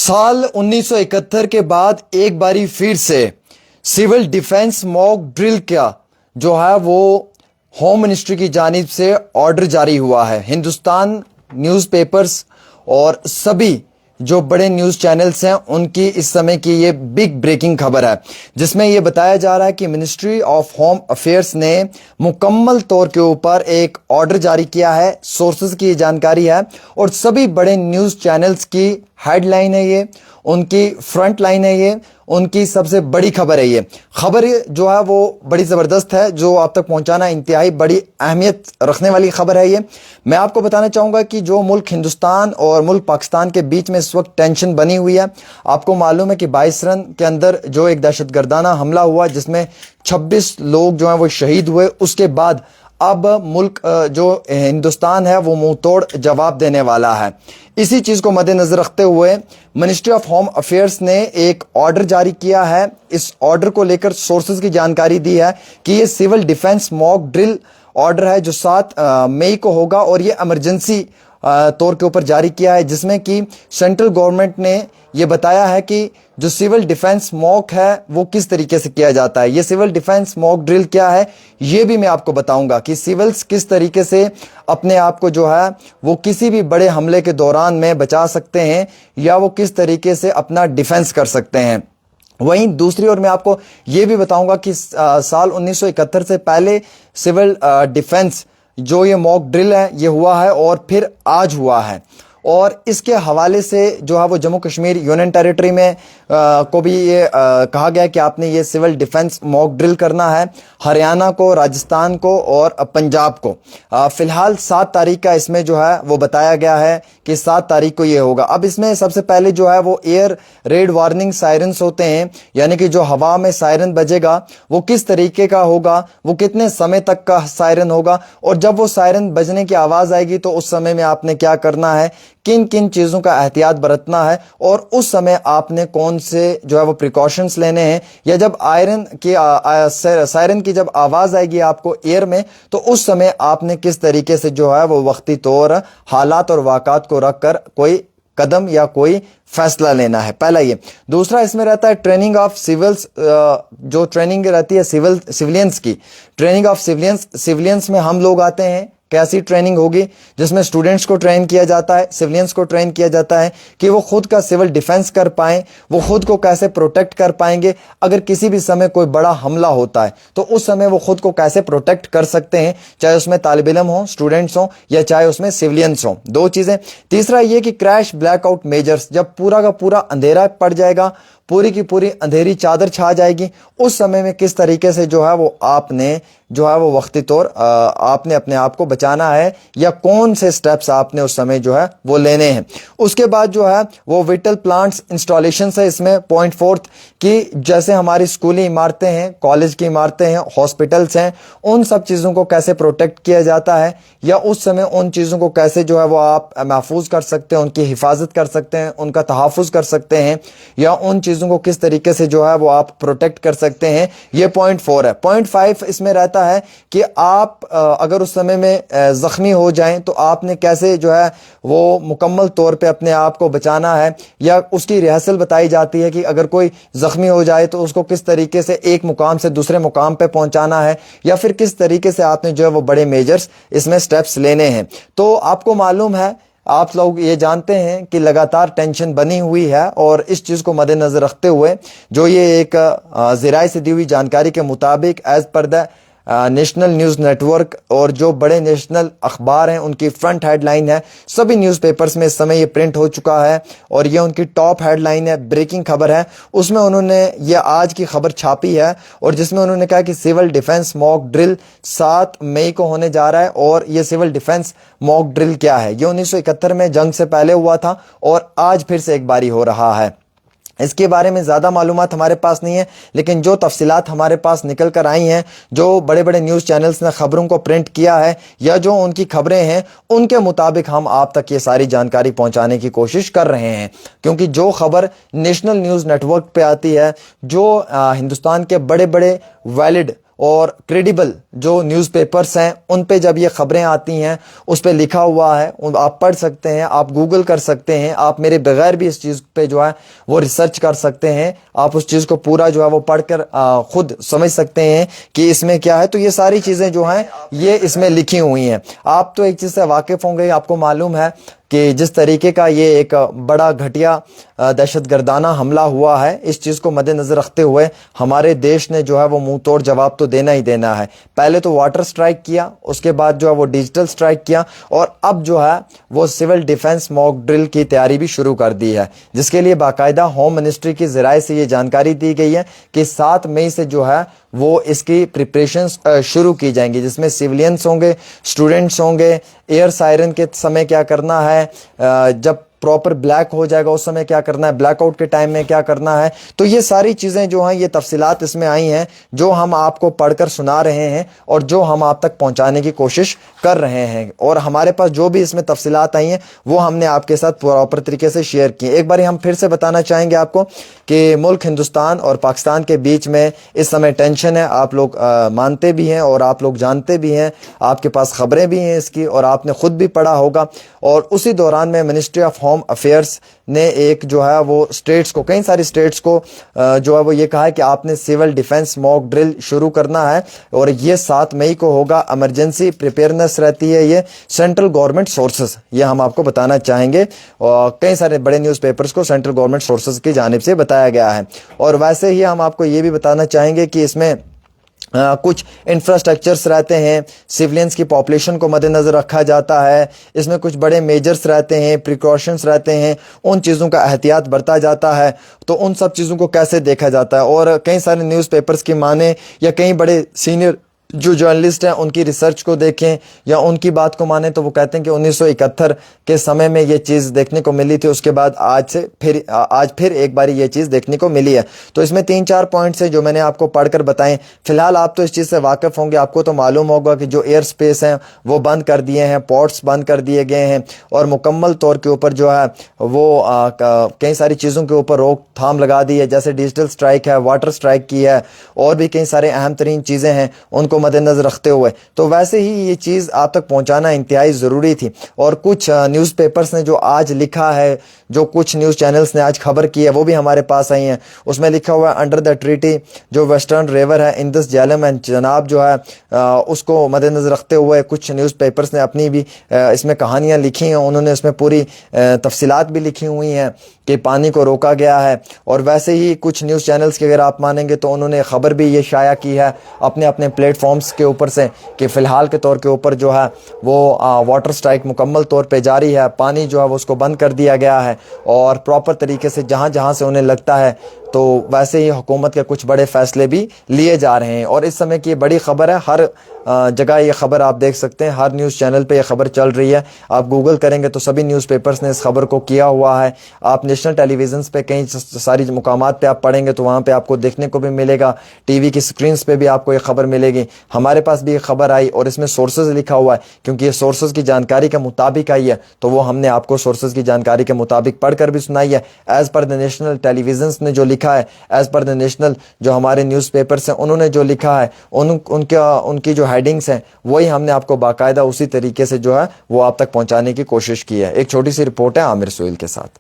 साल 1971 के बाद एक बारी फिर से सिविल डिफेंस मॉक ड्रिल का जो है वो होम मिनिस्ट्री की जानिब से ऑर्डर जारी हुआ है। हिंदुस्तान न्यूज़पेपर्स और सभी जो बड़े न्यूज़ चैनल्स हैं उनकी इस समय की ये बिग ब्रेकिंग खबर है, जिसमें ये बताया जा रहा है कि मिनिस्ट्री ऑफ होम अफेयर्स ने मुकम्मल तौर के ऊपर एक ऑर्डर जारी किया है। सोर्सेज की ये जानकारी है और सभी बड़े न्यूज़ चैनल्स की हेडलाइन है ये, उनकी फ्रंट लाइन है ये, उनकी सबसे बड़ी खबर है ये। खबर जो है वो बड़ी ज़बरदस्त है, जो आप तक पहुंचाना इंतहाई बड़ी अहमियत रखने वाली खबर है ये। मैं आपको बताना चाहूँगा कि जो मुल्क हिंदुस्तान और मुल्क पाकिस्तान के बीच में इस वक्त टेंशन बनी हुई है, आपको मालूम है कि 22 रन के अंदर जो एक दहशतगर्दाना हमला हुआ जिसमें 26 लोग जो हैं वो शहीद हुए, उसके बाद अब मुल्क जो हिंदुस्तान है वो मुंह तोड़ जवाब देने वाला है। इसी चीज़ को मद्देनजर रखते हुए मिनिस्ट्री ऑफ होम अफेयर्स ने एक ऑर्डर जारी किया है। इस ऑर्डर को लेकर सोर्सेज की जानकारी दी है कि ये civil defence mock drill order है जो 7 मई को होगा और ये इमरजेंसी तौर के ऊपर जारी किया है, जिसमें कि सेंट्रल गवर्नमेंट ने ये बताया है कि जो सिविल डिफेंस मॉक है वो किस तरीके से किया जाता है। ये सिविल डिफेंस मॉक ड्रिल क्या है ये भी मैं आपको बताऊंगा कि सिविल्स किस तरीके से अपने आप को जो है वो किसी भी बड़े हमले के दौरान में बचा सकते हैं या वो किस तरीके से अपना डिफेंस कर सकते हैं। वहीं दूसरी ओर मैं आपको ये भी बताऊंगा कि साल 1971 से पहले सिविल डिफेंस जो ये मॉक ड्रिल है ये हुआ है और फिर आज हुआ है, और इसके हवाले से जो है वो जम्मू कश्मीर यूनियन टेरिटरी में को भी ये कहा गया कि आपने ये सिविल डिफेंस मॉक ड्रिल करना है। हरियाणा को, राजस्थान को और पंजाब को फ़िलहाल 7 तारीख का इसमें जो है वो बताया गया है कि 7 तारीख को ये होगा। अब इसमें सबसे पहले जो है वो एयर रेड वार्निंग सायरन्स होते हैं, यानी कि जो हवा में सायरन बजेगा वो किस तरीके का होगा, वो कितने समय तक का सायरन होगा, और जब वो सायरन बजने की आवाज़ आएगी तो उस समय में आपने क्या करना है, किन किन चीज़ों का एहतियात बरतना है, और उस समय आपने कौन से जो है वो प्रिकॉशंस लेने हैं। या जब सायरन की जब आवाज़ आएगी आपको एयर में तो उस समय आपने किस तरीके से जो है वो वक्ती तौर हालात और वाक़ात को रख कर कोई कदम या कोई फैसला लेना है। पहला ये। दूसरा इसमें रहता है ट्रेनिंग ऑफ सिविल्स, जो ट्रेनिंग रहती है सिविलियंस की, ट्रेनिंग ऑफ सिविलियंस में हम लोग आते हैं। कैसी ट्रेनिंग होगी, जिसमें स्टूडेंट्स को ट्रेन किया जाता है, सिविलियंस को ट्रेन किया जाता है कि वो खुद का सिविल डिफेंस कर पाएं, वो खुद को कैसे प्रोटेक्ट कर पाएंगे। अगर किसी भी समय कोई बड़ा हमला होता है तो उस समय वो खुद को कैसे प्रोटेक्ट कर सकते हैं, चाहे उसमें तालिब इल्म हो, स्टूडेंट्स हो या चाहे उसमें सिविलियंस हो। 2 चीज़ें। तीसरा ये कि क्रैश ब्लैकआउट मेजर्स, जब पूरा का पूरा अंधेरा पड़ जाएगा, पूरी की पूरी अंधेरी चादर छा जाएगी, उस समय में किस तरीके से जो है वो आपने जो है वो वक्ती तौर आपने अपने आप को बचाना है या कौन से स्टेप्स आपने उस समय जो है वो लेने हैं। उसके बाद जो है वो विटल प्लांट्स इंस्टॉलेशन है इसमें पॉइंट 4 कि जैसे हमारी स्कूली इमारतें हैं, कॉलेज की इमारतें हैं, हॉस्पिटल्स हैं, उन सब चीज़ों को कैसे प्रोटेक्ट किया जाता है या उस समय उन चीज़ों को कैसे जो है वो आप महफूज कर सकते हैं, उनकी हिफाजत कर सकते हैं, उनका तहफ़्फ़ुज़ कर सकते हैं, या उन चीज़ों को किस तरीके से जो है वो आप प्रोटेक्ट कर सकते हैं। ये पॉइंट 4 है। पॉइंट 5 इसमें रहता है कि आप अगर उस समय में ज़ख्मी हो जाएं तो आपने कैसे जो है वो मुकम्मल तौर पे अपने आप को बचाना है, या उसकी रिहर्सल बताई जाती है कि अगर कोई ज़ख्मी हो जाए तो उसको किस तरीके से एक मुकाम से दूसरे मुकाम पे पहुंचाना है, या फिर किस तरीके से आपने जो है वो बड़े मेजर्स इसमें स्टेप्स लेने हैं। तो आपको मालूम है, आप लोग ये जानते हैं कि लगातार टेंशन बनी हुई है, और इस चीज़ को मद्देनज़र रखते हुए जो ये एक ज़राए से दी हुई जानकारी के मुताबिक as per the national news network और जो बड़े नेशनल अखबार हैं उनकी फ्रंट हेडलाइन है, सभी न्यूज़पेपर्स में इस समय ये प्रिंट हो चुका है और ये उनकी टॉप हेडलाइन है, ब्रेकिंग खबर है। उसमें उन्होंने ये आज की खबर छापी है और जिसमें उन्होंने कहा कि सिविल डिफेंस मॉक ड्रिल 7 मई को होने जा रहा है। और ये सिविल डिफेंस मॉक ड्रिल क्या है, ये 1971 में जंग से पहले हुआ था और आज फिर से एक बारी हो रहा है। इसके बारे में ज़्यादा मालूमात हमारे पास नहीं है, लेकिन जो तफसीलात हमारे पास निकल कर आई हैं, जो बड़े बड़े न्यूज़ चैनल्स ने खबरों को प्रिंट किया है या जो उनकी खबरें हैं, उनके मुताबिक हम आप तक ये सारी जानकारी पहुंचाने की कोशिश कर रहे हैं। क्योंकि जो खबर नेशनल न्यूज़ नेटवर्क पे आती है, जो हिंदुस्तान के बड़े बड़े वैलिड اور کریڈیبل جو نیوز پیپرز ہیں ان پہ جب یہ خبریں آتی ہیں اس پہ لکھا ہوا ہے, آپ پڑھ سکتے ہیں, آپ گوگل کر سکتے ہیں, آپ میرے بغیر بھی اس چیز پہ جو ہے وہ ریسرچ کر سکتے ہیں, آپ اس چیز کو پورا جو ہے وہ پڑھ کر خود سمجھ سکتے ہیں کہ اس میں کیا ہے. تو یہ ساری چیزیں جو ہیں یہ اس میں لکھی ہوئی ہیں. آپ تو ایک چیز سے واقف ہوں گے, آپ کو معلوم ہے کہ جس طریقے کا یہ ایک بڑا گھٹیا دہشت گردانہ حملہ ہوا ہے, اس چیز کو مد نظر رکھتے ہوئے ہمارے دیش نے جو ہے وہ منہ توڑ جواب تو دینا ہی دینا ہے. پہلے تو واٹر سٹرائک کیا, اس کے بعد جو ہے وہ ڈیجیٹل سٹرائک کیا, اور اب جو ہے وہ سول ڈیفنس موک ڈرل کی تیاری بھی شروع کر دی ہے, جس کے لیے باقاعدہ ہوم منسٹری کی ذرائع سے یہ جانکاری دی گئی ہے کہ 7 مئی سے جو ہے وہ اس کی پریپریشنز شروع کی جائیں گی, جس میں سیولینس ہوں گے, اسٹوڈنٹس ہوں گے, ایئر سائرن کے سمے کیا کرنا ہے, جب پراپر بلیک ہو جائے گا اس سمے کیا کرنا ہے, بلیک آؤٹ کے ٹائم میں کیا کرنا ہے. تو یہ ساری چیزیں جو ہیں یہ تفصیلات اس میں آئی ہیں جو ہم آپ کو پڑھ کر سنا رہے ہیں اور جو ہم آپ تک پہنچانے کی کوشش کر رہے ہیں, اور ہمارے پاس جو بھی اس میں تفصیلات آئی ہیں وہ ہم نے آپ کے ساتھ پراپر طریقے سے شیئر کی. ایک بار ہم پھر سے بتانا چاہیں گے آپ کو کہ ملک ہندوستان اور پاکستان کے بیچ میں اس سمے ٹینشن ہے, آپ لوگ مانتے بھی ہیں اور آپ لوگ جانتے بھی ہیں, آپ کے پاس خبریں بھی ہیں اس کی اور آپ نے خود بھی پڑھا ہوگا. اور اسی دوران میں منسٹری آف ہوم افیئرس نے ایک جو ہے وہ اسٹیٹس کو, کئی ساری اسٹیٹس کو جو ہے وہ یہ کہا ہے کہ آپ نے سول ڈیفنس موک ڈرل شروع کرنا ہے, اور یہ 7 مئی کو ہوگا. ایمرجنسی پریپیئرنس رہتی ہے یہ سینٹرل گورنمنٹ سورسز, یہ ہم آپ کو بتانا چاہیں گے, اور کئی سارے بڑے نیوز پیپرز کو سینٹرل گورنمنٹ سورسز کی جانب سے بتایا گیا ہے. اور ویسے ہی ہم آپ کو یہ بھی بتانا چاہیں گے کہ اس میں کچھ انفراسٹرکچرز رہتے ہیں, سیولینس کی پاپولیشن کو مد نظر رکھا جاتا ہے, اس میں کچھ بڑے میجرز رہتے ہیں, پریکاشنز رہتے ہیں, ان چیزوں کا احتیاط برتا جاتا ہے. تو ان سب چیزوں کو کیسے دیکھا جاتا ہے, اور کئی سارے نیوز پیپرز کی مانیں یا کئی بڑے سینئر جو جرنلسٹ ہیں ان کی ریسرچ کو دیکھیں یا ان کی بات کو مانیں تو وہ کہتے ہیں کہ 1971 کے سمے میں یہ چیز دیکھنے کو ملی تھی, اس کے بعد آج پھر ایک باری یہ چیز دیکھنے کو ملی ہے. تو اس میں 3-4 پوائنٹس ہیں جو میں نے آپ کو پڑھ کر بتائیں. فی الحال آپ تو اس چیز سے واقف ہوں گے, آپ کو تو معلوم ہوگا کہ جو ایئر سپیس ہیں وہ بند کر دیے ہیں, پورٹس بند کر دیے گئے ہیں, اور مکمل طور کے اوپر جو ہے وہ کئی ساری چیزوں کے اوپر روک تھام لگا دی ہے, جیسے ڈیجیٹل سٹرائک ہے, واٹر سٹرائک کی ہے, اور بھی کئی سارے اہم ترین چیزیں ہیں ان کو مد نظر رکھتے ہوئے. تو ویسے ہی یہ چیز آپ تک پہنچانا انتہائی ضروری تھی. اور کچھ نیوز پیپرز نے جو آج لکھا ہے, جو کچھ نیوز چینلز نے آج خبر کی ہے وہ بھی ہمارے پاس آئی ہیں. اس میں لکھا ہوا ہے انڈر دا ٹریٹی جو ویسٹرن ریور ہے اندس جیلم اینڈ چناب جو ہے اس کو مد نظر رکھتے ہوئے کچھ نیوز پیپرز نے اپنی بھی اس میں کہانیاں لکھی ہیں, انہوں نے اس میں پوری تفصیلات بھی لکھی ہوئی ہیں کہ پانی کو روکا گیا ہے. اور ویسے ہی کچھ نیوز چینلز کی اگر آپ مانیں گے تو انہوں نے خبر بھی یہ شائع کی ہے اپنے پلیٹ فارمز کے اوپر سے کہ فی الحال کے طور کے اوپر جو ہے وہ واٹر سٹرائک مکمل طور پہ جاری ہے, پانی جو ہے وہ اس کو بند کر دیا گیا ہے, اور پراپر طریقے سے جہاں سے انہیں لگتا ہے تو ویسے ہی حکومت کے کچھ بڑے فیصلے بھی لیے جا رہے ہیں. اور اس سمے کی یہ بڑی خبر ہے, ہر جگہ یہ خبر آپ دیکھ سکتے ہیں, ہر نیوز چینل پہ یہ خبر چل رہی ہے. آپ گوگل کریں گے تو سبھی نیوز پیپرز نے اس خبر کو کیا ہوا ہے. آپ نیشنل ٹیلی ویژنز پہ کئی ساری مقامات پہ آپ پڑھیں گے تو وہاں پہ آپ کو دیکھنے کو بھی ملے گا, ٹی وی کی سکرینز پہ بھی آپ کو یہ خبر ملے گی. ہمارے پاس بھی یہ خبر آئی اور اس میں سورسز لکھا ہوا ہے کیونکہ یہ سورسز کی جانکاری کے مطابق آئی ہے, تو وہ ہم نے آپ کو سورسز کی جانکاری کے مطابق پڑھ کر بھی سنائی ہے. ایز پر دا نیشنل ٹیلی ویژنز نے جو لکھا ہے, ایز پر دا نیشنل جو ہمارے نیوز پیپرز ہیں انہوں نے جو لکھا ہے, ان کی جو ہیڈنگز ہیں وہی ہم نے آپ کو باقاعدہ اسی طریقے سے جو ہے وہ آپ تک پہنچانے کی کوشش کی ہے. ایک چھوٹی سی رپورٹ ہے عامر سہیل کے ساتھ.